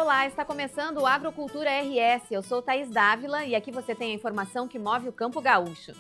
Olá, está começando o Agrocultura RS. Eu sou Thaís Dávila e aqui você tem a informação que move o campo gaúcho.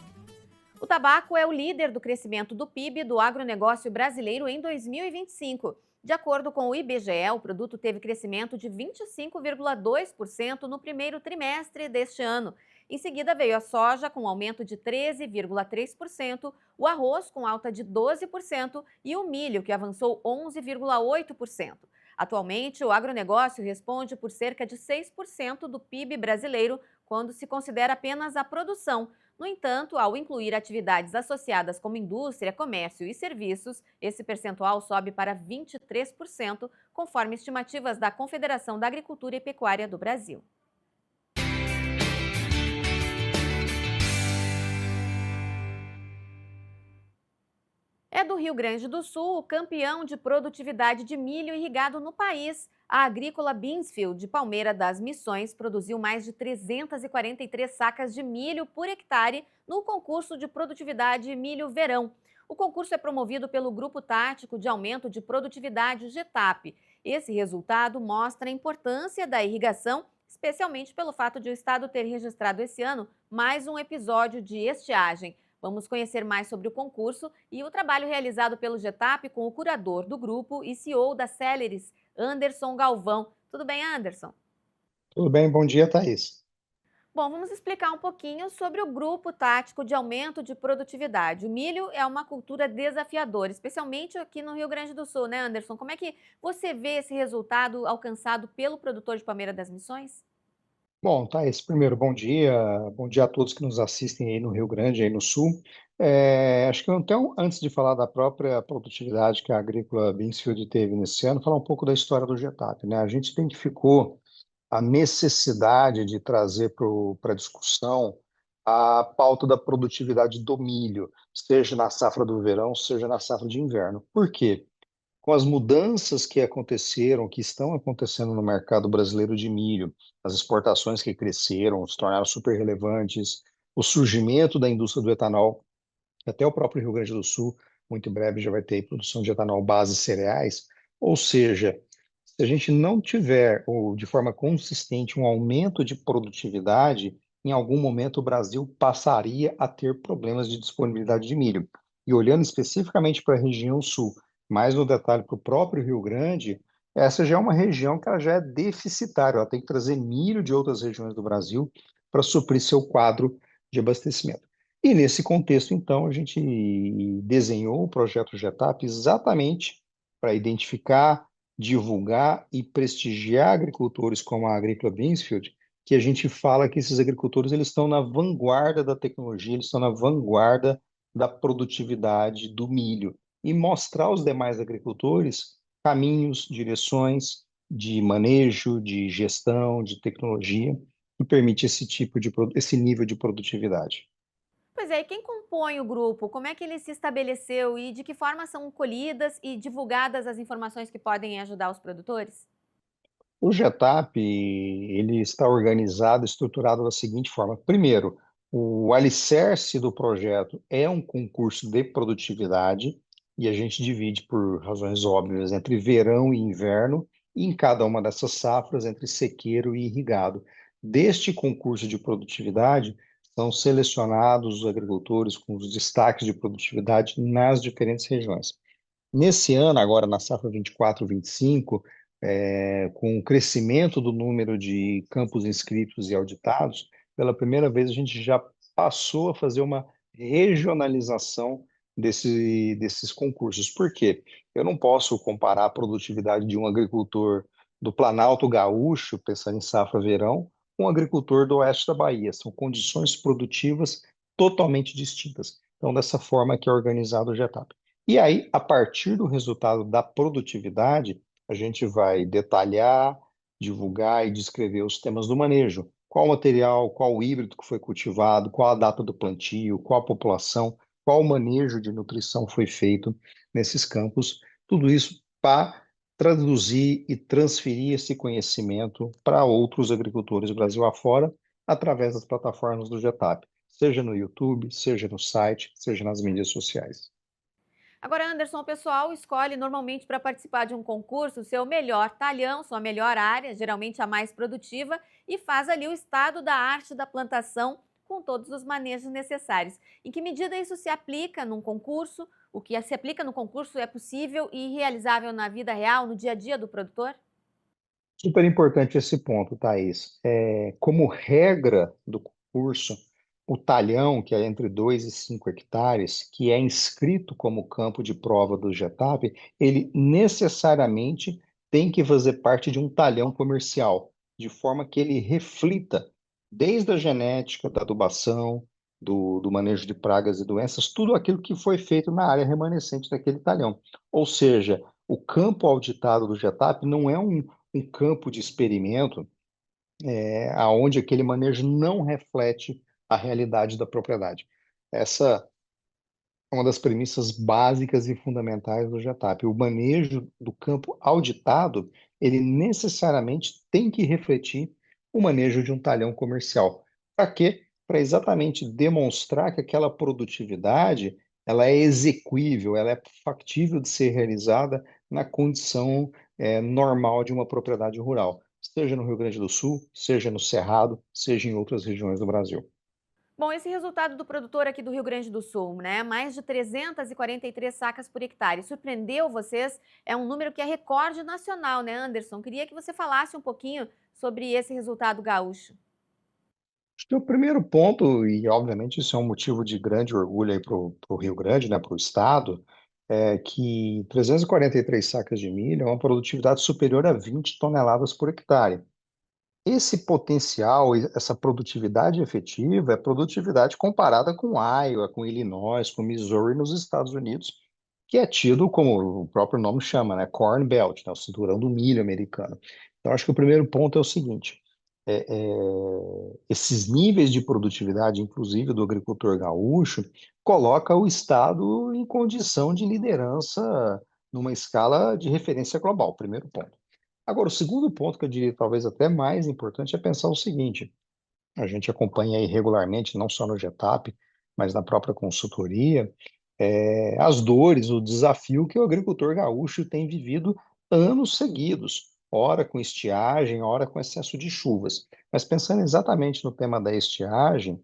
O tabaco é o líder do crescimento do PIB do agronegócio brasileiro em 2025. De acordo com o IBGE, o produto teve crescimento de 25,2% no primeiro trimestre deste ano. Em seguida veio a soja, com aumento de 13,3%, o arroz, com alta de 12%, e o milho, que avançou 11,8%. Atualmente, o agronegócio responde por cerca de 6% do PIB brasileiro, quando se considera apenas a produção. No entanto, ao incluir atividades associadas como indústria, comércio e serviços, esse percentual sobe para 23%, conforme estimativas da Confederação da Agricultura e Pecuária do Brasil. É do Rio Grande do Sul o campeão de produtividade de milho irrigado no país. A agrícola Binsfield, de Palmeira das Missões, produziu mais de 343 sacas de milho por hectare no concurso de produtividade Milho Verão. O concurso é promovido pelo Grupo Tático de Aumento de Produtividade, o GETAP. Esse resultado mostra a importância da irrigação, especialmente pelo fato de o estado ter registrado esse ano mais um episódio de estiagem. Vamos conhecer mais sobre o concurso e o trabalho realizado pelo GETAP com o curador do grupo e CEO da Celeris, Anderson Galvão. Tudo bem, Anderson? Tudo bem, bom dia, Thaís. Bom, vamos explicar um pouquinho sobre o Grupo Tático de Aumento de Produtividade. O milho é uma cultura desafiadora, especialmente aqui no Rio Grande do Sul, né, Anderson? Como é que você vê esse resultado alcançado pelo produtor de Palmeira das Missões? Bom, Thaís, primeiro, bom dia a todos que nos assistem aí no Rio Grande, aí no Sul. Acho que então, antes de falar da própria produtividade que a Agrícola Binsfield teve nesse ano, falar um pouco da história do GETAP, né? A gente identificou a necessidade de trazer para a discussão a pauta da produtividade do milho, seja na safra do verão, seja na safra de inverno. Por quê? Com as mudanças que aconteceram, que estão acontecendo no mercado brasileiro de milho, as exportações que cresceram, se tornaram super relevantes, o surgimento da indústria do etanol, até o próprio Rio Grande do Sul, muito em breve já vai ter produção de etanol base cereais, ou seja, se a gente não tiver, ou de forma consistente, um aumento de produtividade, em algum momento o Brasil passaria a ter problemas de disponibilidade de milho. E olhando especificamente para a região sul, mais no detalhe para o próprio Rio Grande, essa já é uma região que ela já é deficitária, ela tem que trazer milho de outras regiões do Brasil para suprir seu quadro de abastecimento. E nesse contexto, então, a gente desenhou o projeto GETAP exatamente para identificar, divulgar e prestigiar agricultores como a Agrícola Binsfield, que a gente fala que esses agricultores eles estão na vanguarda da tecnologia, eles estão na vanguarda da produtividade do milho e mostrar aos demais agricultores caminhos, direções de manejo, de gestão, de tecnologia que permite esse nível de produtividade. Pois é, e quem compõe o grupo? Como é que ele se estabeleceu e de que forma são colhidas e divulgadas as informações que podem ajudar os produtores? O GETAP, ele está organizado, estruturado da seguinte forma. Primeiro, o alicerce do projeto é um concurso de produtividade e a gente divide por razões óbvias entre verão e inverno e em cada uma dessas safras entre sequeiro e irrigado. Deste concurso de produtividade, são selecionados os agricultores com os destaques de produtividade nas diferentes regiões. Nesse ano, agora na safra 24-25, com o crescimento do número de campos inscritos e auditados, pela primeira vez a gente já passou a fazer uma regionalização desses concursos. Por quê? Eu não posso comparar a produtividade de um agricultor do Planalto Gaúcho, pensando em safra verão, com um agricultor do oeste da Bahia. São condições produtivas totalmente distintas. Então, dessa forma que é organizado o GETAP. E aí, a partir do resultado da produtividade, a gente vai detalhar, divulgar e descrever os temas do manejo. Qual material, qual o híbrido que foi cultivado, qual a data do plantio, qual a população, qual o manejo de nutrição foi feito nesses campos. Tudo isso para traduzir e transferir esse conhecimento para outros agricultores Brasil afora, através das plataformas do GETAP, seja no YouTube, seja no site, seja nas mídias sociais. Agora, Anderson, o pessoal escolhe normalmente para participar de um concurso o seu melhor talhão, sua melhor área, geralmente a mais produtiva, e faz ali o estado da arte da plantação com todos os manejos necessários. Em que medida isso se aplica num concurso? O que se aplica no concurso é possível e realizável na vida real, no dia a dia do produtor? Super importante esse ponto, Thaís. Como regra do concurso, o talhão, que é entre 2 e 5 hectares, que é inscrito como campo de prova do GETAP, ele necessariamente tem que fazer parte de um talhão comercial, de forma que ele reflita desde a genética, da adubação, do manejo de pragas e doenças, tudo aquilo que foi feito na área remanescente daquele talhão. Ou seja, o campo auditado do GETAP não é um campo de experimento aonde aquele manejo não reflete a realidade da propriedade. Essa é uma das premissas básicas e fundamentais do GETAP. O manejo do campo auditado, ele necessariamente tem que refletir o manejo de um talhão comercial. Para quê? Para exatamente demonstrar que aquela produtividade ela é exequível, ela é factível de ser realizada na condição normal de uma propriedade rural, seja no Rio Grande do Sul, seja no Cerrado, seja em outras regiões do Brasil. Bom, esse resultado do produtor aqui do Rio Grande do Sul, né? Mais de 343 sacas por hectare. Surpreendeu vocês? É um número que é recorde nacional, né, Anderson? Queria que você falasse um pouquinho sobre esse resultado gaúcho. Acho que o primeiro ponto, e obviamente isso é um motivo de grande orgulho aí para o Rio Grande, né, para o estado, é que 343 sacas de milho é uma produtividade superior a 20 toneladas por hectare. Esse potencial, essa produtividade efetiva, é produtividade comparada com Iowa, com Illinois, com Missouri nos Estados Unidos, que é tido como o próprio nome chama, né, Corn Belt, né, o cinturão do milho americano. Então, acho que o primeiro ponto é o seguinte: é, esses níveis de produtividade, inclusive do agricultor gaúcho, coloca o estado em condição de liderança numa escala de referência global. Primeiro ponto. Agora, o segundo ponto, que eu diria talvez até mais importante, é pensar o seguinte: a gente acompanha aí regularmente, não só no GETAP, mas na própria consultoria, as dores, o desafio que o agricultor gaúcho tem vivido anos seguidos, ora com estiagem, ora com excesso de chuvas. Mas pensando exatamente no tema da estiagem,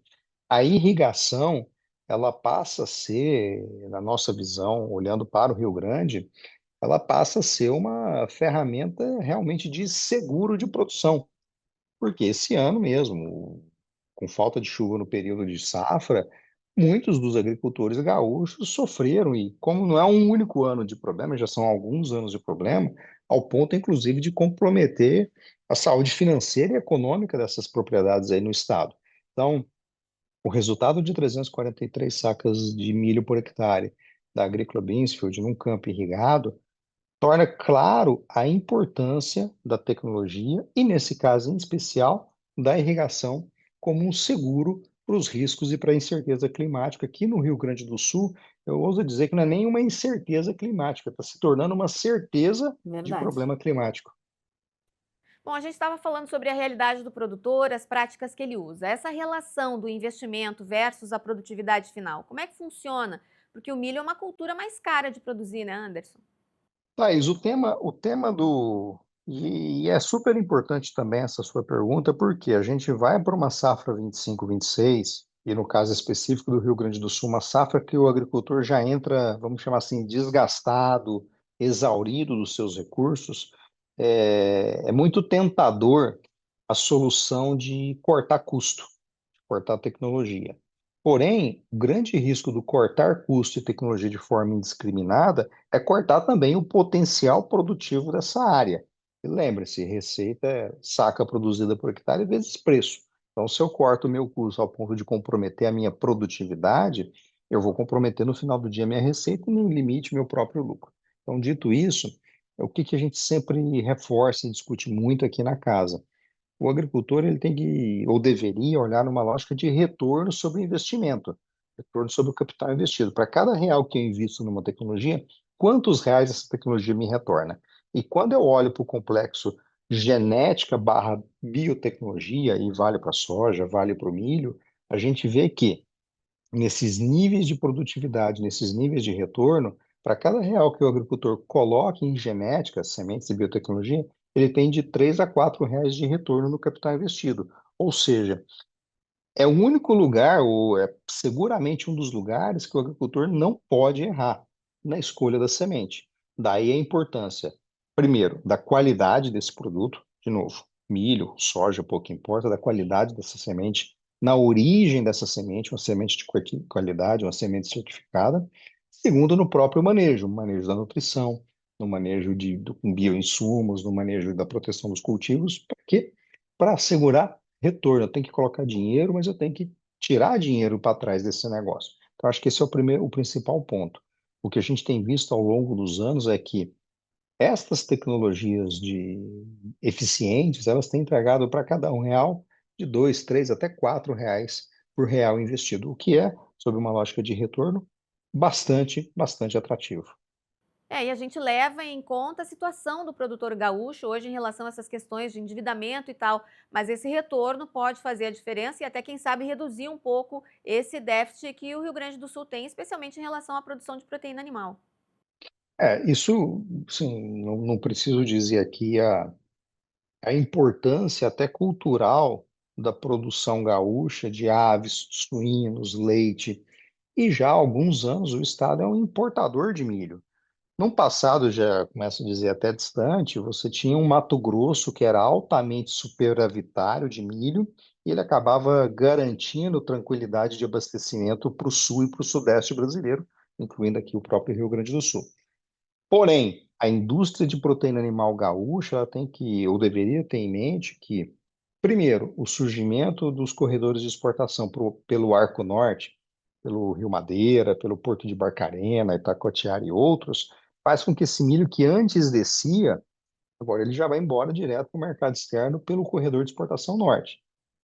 a irrigação, ela passa a ser, na nossa visão, olhando para o Rio Grande, ela passa a ser uma ferramenta realmente de seguro de produção. Porque esse ano mesmo, com falta de chuva no período de safra, muitos dos agricultores gaúchos sofreram, e como não é um único ano de problema, já são alguns anos de problema, ao ponto, inclusive, de comprometer a saúde financeira e econômica dessas propriedades aí no estado. Então, o resultado de 343 sacas de milho por hectare da Agrícola Binsfeld num campo irrigado torna claro a importância da tecnologia e, nesse caso em especial, da irrigação como um seguro para os riscos e para a incerteza climática. Aqui no Rio Grande do Sul, eu ouso dizer que não é nenhuma incerteza climática, está se tornando uma certeza de Verdade. problema climático. Bom, a gente estava falando sobre a realidade do produtor, as práticas que ele usa. Essa relação do investimento versus a produtividade final, como é que funciona? Porque o milho é uma cultura mais cara de produzir, né, Anderson? Thaís, o tema do. E é super importante também essa sua pergunta, porque a gente vai para uma safra 25, 26, e no caso específico do Rio Grande do Sul, uma safra que o agricultor já entra, vamos chamar assim, desgastado, exaurido dos seus recursos. É muito tentador a solução de cortar custo, cortar tecnologia. Porém, o grande risco do cortar custo e tecnologia de forma indiscriminada é cortar também o potencial produtivo dessa área. E lembre-se, receita é saca produzida por hectare vezes preço. Então, se eu corto o meu custo ao ponto de comprometer a minha produtividade, eu vou comprometer no final do dia a minha receita e, no limite, meu próprio lucro. Então, dito isso, o que a gente sempre reforça e discute muito aqui na casa? O agricultor ele tem que, ou deveria, olhar numa lógica de retorno sobre o investimento, retorno sobre o capital investido. Para cada real que eu invisto numa tecnologia, quantos reais essa tecnologia me retorna? E quando eu olho para o complexo genética barra biotecnologia, e vale para a soja, vale para o milho, a gente vê que nesses níveis de produtividade, nesses níveis de retorno, Para cada real que o agricultor coloca em genética, sementes e biotecnologia, ele tem de 3 a 4 reais de retorno no capital investido. Ou seja, é o único lugar, ou é seguramente um dos lugares que o agricultor não pode errar na escolha da semente. Daí a importância, primeiro, da qualidade desse produto, de novo, milho, soja, pouco importa, da qualidade dessa semente, na origem dessa semente, uma semente de qualidade, uma semente certificada. Segundo, no próprio manejo, no manejo da nutrição, no manejo com bioinsumos, no manejo da proteção dos cultivos, para quê? Para assegurar retorno. Eu tenho que colocar dinheiro, mas eu tenho que tirar dinheiro para trás desse negócio. Então, acho que esse é o principal ponto. O que a gente tem visto ao longo dos anos é que estas tecnologias eficientes, elas têm entregado para cada um real de 2, 3, até 4 reais por real investido, o que é, sob uma lógica de retorno, bastante atrativo. E a gente leva em conta a situação do produtor gaúcho hoje em relação a essas questões de endividamento e tal, mas esse retorno pode fazer a diferença e até, quem sabe, reduzir um pouco esse déficit que o Rio Grande do Sul tem, especialmente em relação à produção de proteína animal. Isso, sim, não preciso dizer aqui a importância até cultural da produção gaúcha de aves, suínos, leite. E já há alguns anos o estado é um importador de milho. No passado, já começo a dizer até distante, você tinha um Mato Grosso que era altamente superavitário de milho e ele acabava garantindo tranquilidade de abastecimento para o sul e para o sudeste brasileiro, incluindo aqui o próprio Rio Grande do Sul. Porém, a indústria de proteína animal gaúcha, ela tem que, ou deveria ter em mente que, primeiro, o surgimento dos corredores de exportação pelo Arco Norte, pelo Rio Madeira, pelo Porto de Barcarena, Itacoatiara e outros, faz com que esse milho que antes descia, agora ele já vai embora direto para o mercado externo pelo corredor de exportação norte.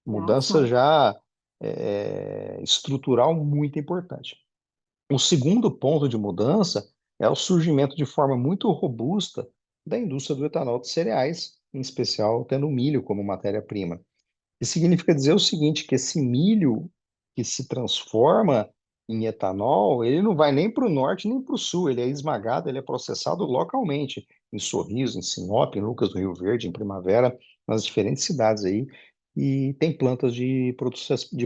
Mudança Nossa. já estrutural muito importante. O segundo ponto de mudança é o surgimento de forma muito robusta da indústria do etanol de cereais, em especial tendo o milho como matéria-prima. Isso significa dizer o seguinte, que esse milho que se transforma em etanol, ele não vai nem para o norte nem para o sul, ele é esmagado, ele é processado localmente, em Sorriso, em Sinop, em Lucas do Rio Verde, em Primavera, nas diferentes cidades aí, e tem plantas de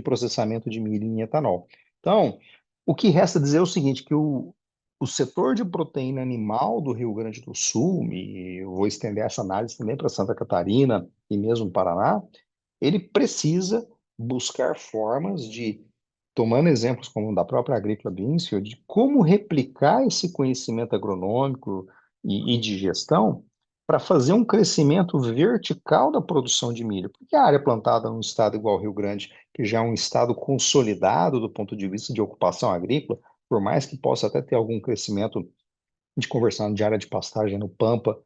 processamento de milho em etanol. Então, o que resta dizer é o seguinte, que o setor de proteína animal do Rio Grande do Sul, e eu vou estender essa análise também para Santa Catarina e mesmo Paraná, ele precisa buscar formas de, tomando exemplos como o da própria Agrícola Binsfield, de como replicar esse conhecimento agronômico e de gestão para fazer um crescimento vertical da produção de milho. Porque a área plantada num estado igual ao Rio Grande, que já é um estado consolidado do ponto de vista de ocupação agrícola, por mais que possa até ter algum crescimento, a gente conversando de área de pastagem no Pampa,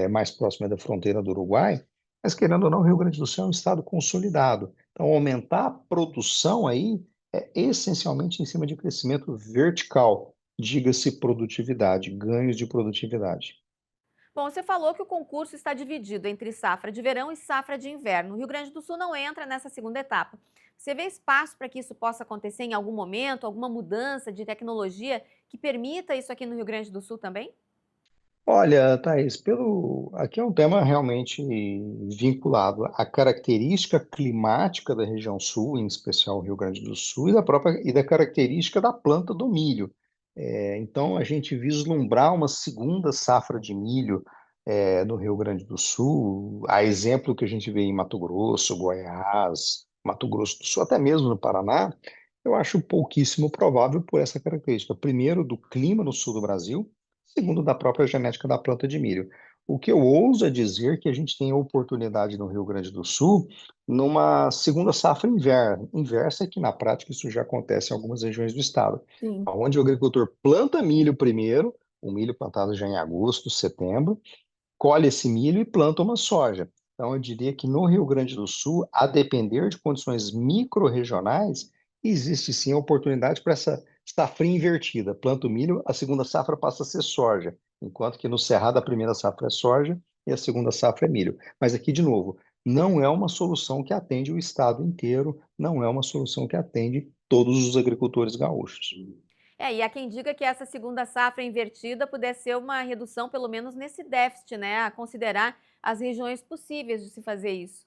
mais próxima da fronteira do Uruguai, mas querendo ou não, o Rio Grande do Sul é um estado consolidado. Então, aumentar a produção aí é essencialmente em cima de crescimento vertical, diga-se produtividade, ganhos de produtividade. Bom, você falou que o concurso está dividido entre safra de verão e safra de inverno. O Rio Grande do Sul não entra nessa segunda etapa. Você vê espaço para que isso possa acontecer em algum momento, alguma mudança de tecnologia que permita isso aqui no Rio Grande do Sul também? Olha, Thaís, aqui é um tema realmente vinculado à característica climática da região sul, em especial o Rio Grande do Sul, e da característica da planta do milho. Então, a gente vislumbrar uma segunda safra de milho, no Rio Grande do Sul, a exemplo que a gente vê em Mato Grosso, Goiás, Mato Grosso do Sul, até mesmo no Paraná, eu acho pouquíssimo provável por essa característica. Primeiro, do clima no sul do Brasil, segundo da própria genética da planta de milho. O que eu ouso é dizer que a gente tem a oportunidade no Rio Grande do Sul numa segunda safra inversa, é que na prática isso já acontece em algumas regiões do estado, Sim. onde o agricultor planta milho primeiro, o milho plantado já em agosto, setembro, colhe esse milho e planta uma soja. Então, eu diria que no Rio Grande do Sul, a depender de condições micro-regionais, existe sim a oportunidade para essa safrinha invertida. Planta o milho, a segunda safra passa a ser soja, enquanto que no Cerrado a primeira safra é soja e a segunda safra é milho. Mas aqui, de novo, não é uma solução que atende o estado inteiro, não é uma solução que atende todos os agricultores gaúchos. E há quem diga que essa segunda safra invertida pudesse ser uma redução, pelo menos nesse déficit, né? A considerar as regiões possíveis de se fazer isso.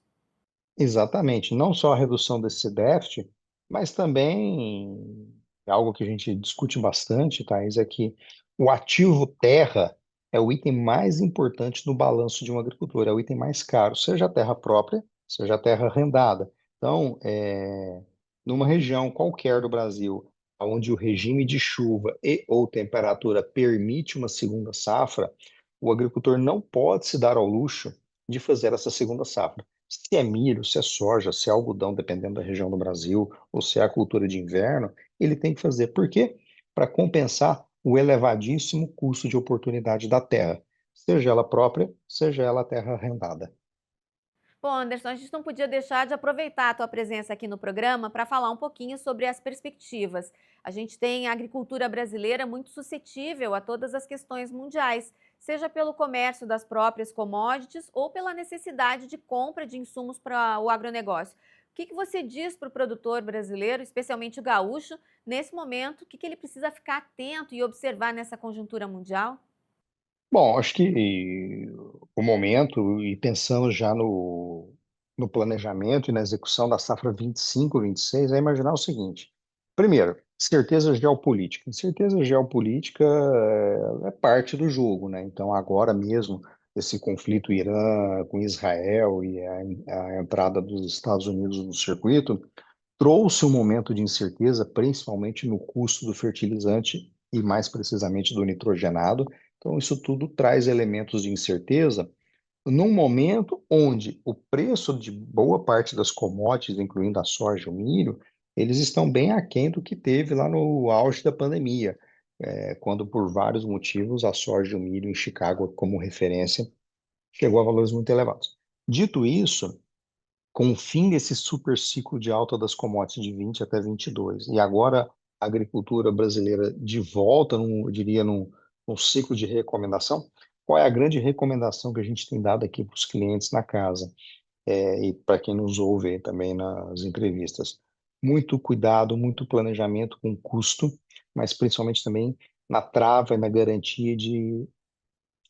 Exatamente, não só a redução desse déficit, mas também algo que a gente discute bastante, Thais, é que o ativo terra é o item mais importante no balanço de um agricultor, é o item mais caro, seja a terra própria, seja a terra arrendada. Então, numa região qualquer do Brasil, onde o regime de chuva e ou temperatura permite uma segunda safra, o agricultor não pode se dar ao luxo de fazer essa segunda safra. Se é milho, se é soja, se é algodão, dependendo da região do Brasil, ou se é a cultura de inverno, ele tem que fazer. Por quê? Para compensar o elevadíssimo custo de oportunidade da terra, seja ela própria, seja ela terra arrendada. Bom, Anderson, a gente não podia deixar de aproveitar a tua presença aqui no programa para falar um pouquinho sobre as perspectivas. A gente tem a agricultura brasileira muito suscetível a todas as questões mundiais, seja pelo comércio das próprias commodities ou pela necessidade de compra de insumos para o agronegócio. O que você diz para o produtor brasileiro, especialmente o gaúcho, nesse momento? O que ele precisa ficar atento e observar nessa conjuntura mundial? Bom, acho que o momento, e pensando já no planejamento e na execução da safra 25, 26, é imaginar o seguinte: primeiro, certeza geopolítica. Certeza geopolítica é parte do jogo, né? Então, agora mesmo, esse conflito Irã com Israel e a entrada dos Estados Unidos no circuito trouxe um momento de incerteza, principalmente no custo do fertilizante e, mais precisamente, do nitrogenado. Então, isso tudo traz elementos de incerteza num momento onde o preço de boa parte das commodities, incluindo a soja e o milho, eles estão bem aquém do que teve lá no auge da pandemia, quando, por vários motivos, a soja e o milho em Chicago, como referência, chegou a valores muito elevados. Dito isso, com o fim desse super ciclo de alta das commodities de 20 até 22, e agora a agricultura brasileira de volta, eu diria, num ciclo de recomendação, qual é a grande recomendação que a gente tem dado aqui para os clientes na casa, e para quem nos ouve aí também nas entrevistas? Muito cuidado, muito planejamento com custo, mas principalmente também na trava e na garantia de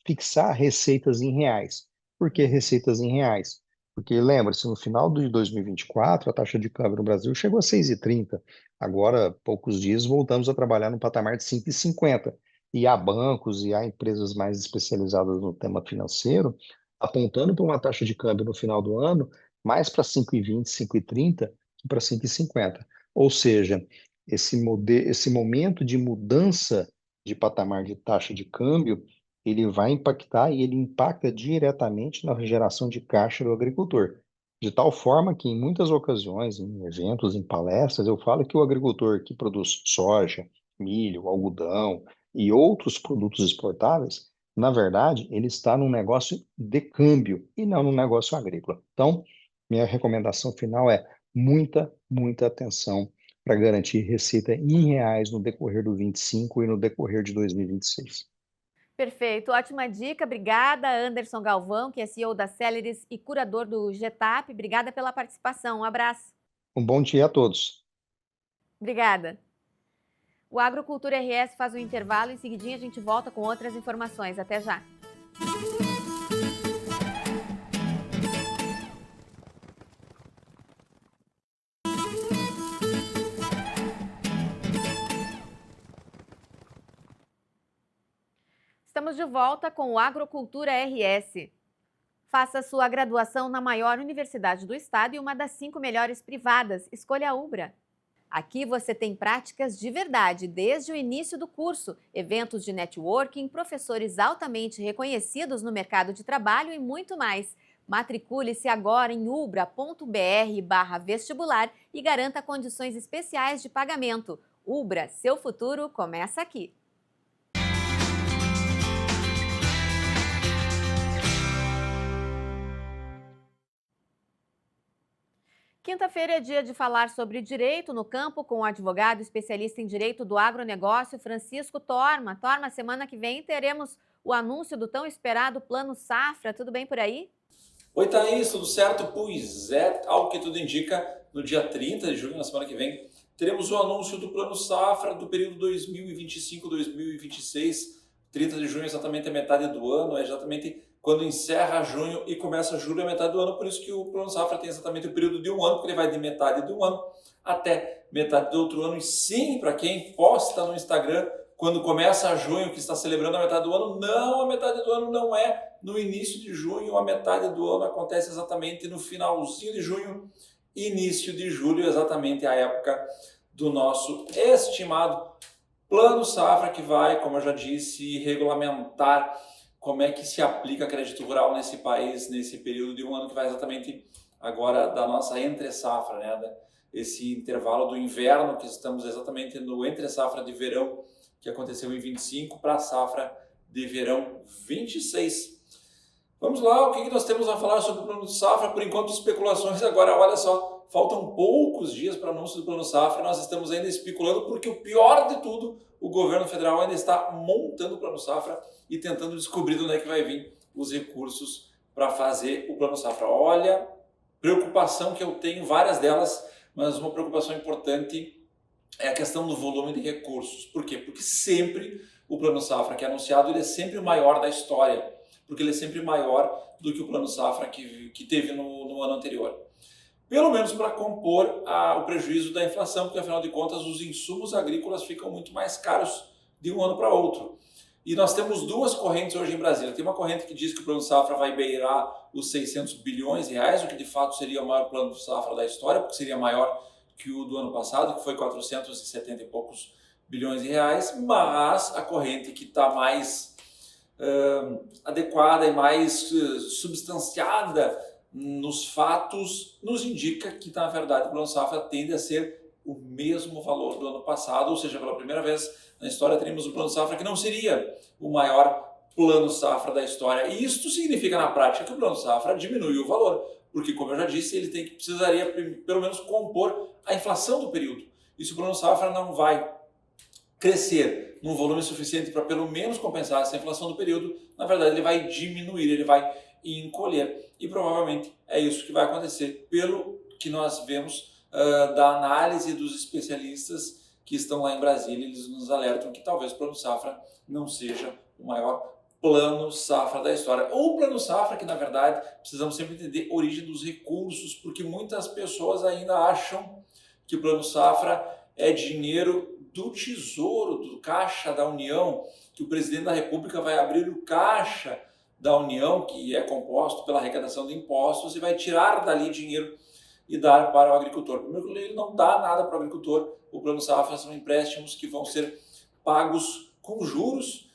fixar receitas em reais. Por que receitas em reais? Porque lembre-se, no final de 2024, a taxa de câmbio no Brasil chegou a 6,30. Agora, poucos dias, voltamos a trabalhar no patamar de 5,50. E há bancos e há empresas mais especializadas no tema financeiro apontando para uma taxa de câmbio no final do ano mais para 5,20, 5,30 que para 5,50. Ou seja, esse momento de mudança de patamar de taxa de câmbio ele vai impactar e ele impacta diretamente na geração de caixa do agricultor. De tal forma que, em muitas ocasiões, em eventos, em palestras, eu falo que o agricultor que produz soja, milho, algodão e outros produtos exportáveis, na verdade, ele está num negócio de câmbio e não num negócio agrícola. Então, minha recomendação final é muita atenção para garantir receita em reais no decorrer do 25 e no decorrer de 2026. Perfeito, ótima dica. Obrigada, Anderson Galvão, que é CEO da Celeris e curador do GETAP. Obrigada pela participação. Um abraço. Um bom dia a todos. Obrigada. O Agrocultura RS faz um intervalo e em seguidinho a gente volta com outras informações. Até já. Estamos de volta com o Agrocultura RS. Faça sua graduação na maior universidade do estado e uma das 5 melhores privadas. Escolha a Ubra. Aqui você tem práticas de verdade desde o início do curso, eventos de networking, professores altamente reconhecidos no mercado de trabalho e muito mais. Matricule-se agora em ubra.br/vestibular e garanta condições especiais de pagamento. Ubra, seu futuro começa aqui. Quinta-feira é dia de falar sobre direito no campo com o advogado especialista em direito do agronegócio, Francisco Torma. Torma, semana que vem teremos o anúncio do tão esperado Plano Safra. Tudo bem por aí? Oi, Thaís, tudo certo? Pois é, ao que tudo indica, no dia 30 de julho, na semana que vem, teremos o anúncio do Plano Safra do período 2025-2026, 30 de junho exatamente a metade do ano, é exatamente quando encerra junho e começa julho a metade do ano, por isso que o Plano Safra tem exatamente o período de um ano, porque ele vai de metade de um ano até metade do outro ano. E sim, para quem posta no Instagram, quando começa junho, que está celebrando a metade do ano, não, a metade do ano não é no início de junho, a metade do ano acontece exatamente no finalzinho de junho, início de julho, exatamente a época do nosso estimado Plano Safra, que vai, como eu já disse, regulamentar como é que se aplica crédito rural nesse país, nesse período de um ano que vai exatamente agora da nossa entre-safra, né? Esse intervalo do inverno, que estamos exatamente no entre-safra de verão, que aconteceu em 25, para a safra de verão 26. Vamos lá, o que nós temos a falar sobre o Plano Safra? Por enquanto, especulações. Agora, olha só, faltam poucos dias para o anúncio do Plano Safra e nós estamos ainda especulando, porque o pior de tudo, o governo federal ainda está montando o Plano Safra e tentando descobrir de onde é que vai vir os recursos para fazer o Plano Safra. Olha, preocupação que eu tenho, várias delas, mas uma preocupação importante é a questão do volume de recursos. Por quê? Porque sempre o Plano Safra que é anunciado, ele é sempre o maior da história, porque ele é sempre maior do que o Plano Safra que teve no ano anterior. Pelo menos para compor o prejuízo da inflação, porque afinal de contas os insumos agrícolas ficam muito mais caros de um ano para outro. E nós temos duas correntes hoje em Brasília. Tem uma corrente que diz que o Plano Safra vai beirar os 600 bilhões de reais, o que de fato seria o maior Plano Safra da história, porque seria maior que o do ano passado, que foi 470 e poucos bilhões de reais, mas a corrente que está mais adequada e mais substanciada nos fatos nos indica que, na verdade, o Plano Safra tende a ser o mesmo valor do ano passado, ou seja, pela primeira vez na história teríamos um Plano Safra que não seria o maior Plano Safra da história. E isso significa, na prática, que o Plano Safra diminui o valor, porque, como eu já disse, ele precisaria pelo menos compor a inflação do período. E se o Plano Safra não vai crescer num volume suficiente para pelo menos compensar essa inflação do período, na verdade ele vai diminuir, ele vai encolher. E provavelmente é isso que vai acontecer, pelo que nós vemos da análise dos especialistas que estão lá em Brasília. Eles nos alertam que talvez o Plano Safra não seja o maior Plano Safra da história. Ou o Plano Safra, que na verdade precisamos sempre entender a origem dos recursos, porque muitas pessoas ainda acham que o Plano Safra é dinheiro do Tesouro, do Caixa da União, que o presidente da República vai abrir o Caixa da União, que é composto pela arrecadação de impostos, e vai tirar dali dinheiro e dar para o agricultor. Primeiro, ele não dá nada para o agricultor. O Plano Safra são empréstimos que vão ser pagos com juros,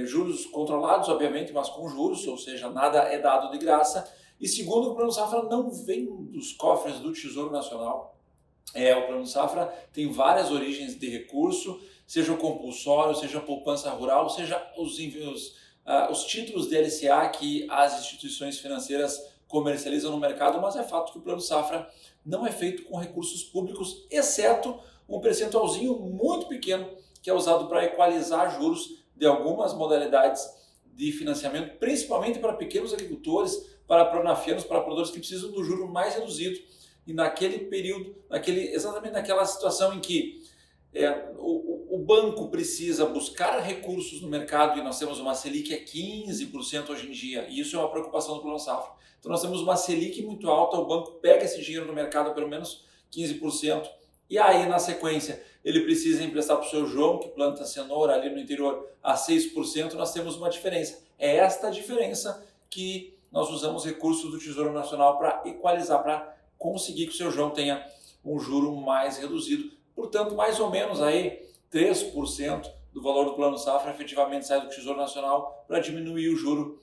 juros controlados, obviamente, mas com juros, ou seja, nada é dado de graça. E segundo, o Plano Safra não vem dos cofres do Tesouro Nacional. O Plano Safra tem várias origens de recurso, seja o compulsório, seja a poupança rural, seja os títulos de LCA que as instituições financeiras comercializam no mercado, mas é fato que o Plano Safra não é feito com recursos públicos, exceto um percentualzinho muito pequeno que é usado para equalizar juros de algumas modalidades de financiamento, principalmente para pequenos agricultores, para pronafianos, para produtores que precisam do juro mais reduzido. E naquele período, exatamente naquela situação em que o banco precisa buscar recursos no mercado, e nós temos uma Selic a 15% hoje em dia, e isso é uma preocupação do Plano Safra. Então nós temos uma Selic muito alta, o banco pega esse dinheiro no mercado, pelo menos 15%, e aí na sequência ele precisa emprestar para o seu João, que planta cenoura ali no interior, a 6%, nós temos uma diferença. É esta a diferença que nós usamos recursos do Tesouro Nacional para equalizar, para conseguir que o seu João tenha um juro mais reduzido. Portanto, mais ou menos aí 3% do valor do Plano Safra efetivamente sai do Tesouro Nacional para diminuir o juro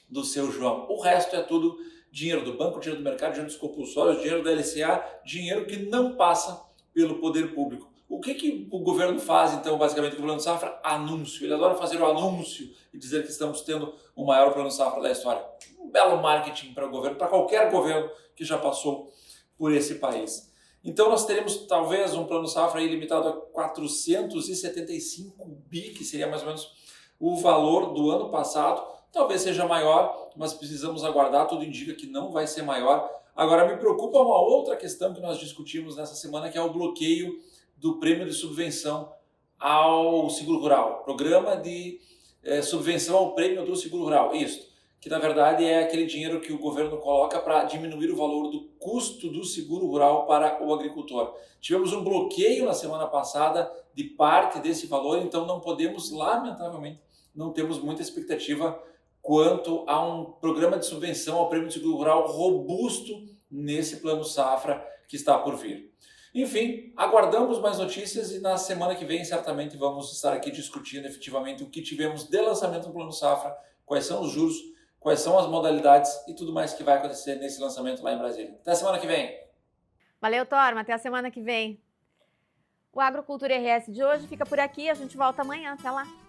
do seu João. O resto é tudo dinheiro do banco, dinheiro do mercado, dinheiro dos compulsórios, dinheiro da LCA, dinheiro que não passa pelo poder público. O que o governo faz, então, basicamente, com o Plano Safra? Anúncio. Ele adora fazer o anúncio e dizer que estamos tendo o maior Plano Safra da história. Um belo marketing para o governo, para qualquer governo que já passou por esse país. Então nós teremos talvez um Plano Safra aí limitado a 475 bi, que seria mais ou menos o valor do ano passado. Talvez seja maior, mas precisamos aguardar, tudo indica que não vai ser maior. Agora, me preocupa uma outra questão que nós discutimos nessa semana, que é o bloqueio do prêmio de subvenção ao seguro rural. Programa de subvenção ao prêmio do seguro rural. Isso, que na verdade é aquele dinheiro que o governo coloca para diminuir o valor do custo do seguro rural para o agricultor. Tivemos um bloqueio na semana passada de parte desse valor, então não podemos, lamentavelmente, não temos muita expectativa quanto a um programa de subvenção ao prêmio de seguro rural robusto nesse plano safra que está por vir. Enfim, aguardamos mais notícias e na semana que vem certamente vamos estar aqui discutindo efetivamente o que tivemos de lançamento do plano safra, quais são os juros, quais são as modalidades e tudo mais que vai acontecer nesse lançamento lá em Brasília. Até a semana que vem! Valeu, Torma. Até a semana que vem. O Agrocultura RS de hoje fica por aqui. A gente volta amanhã. Até lá.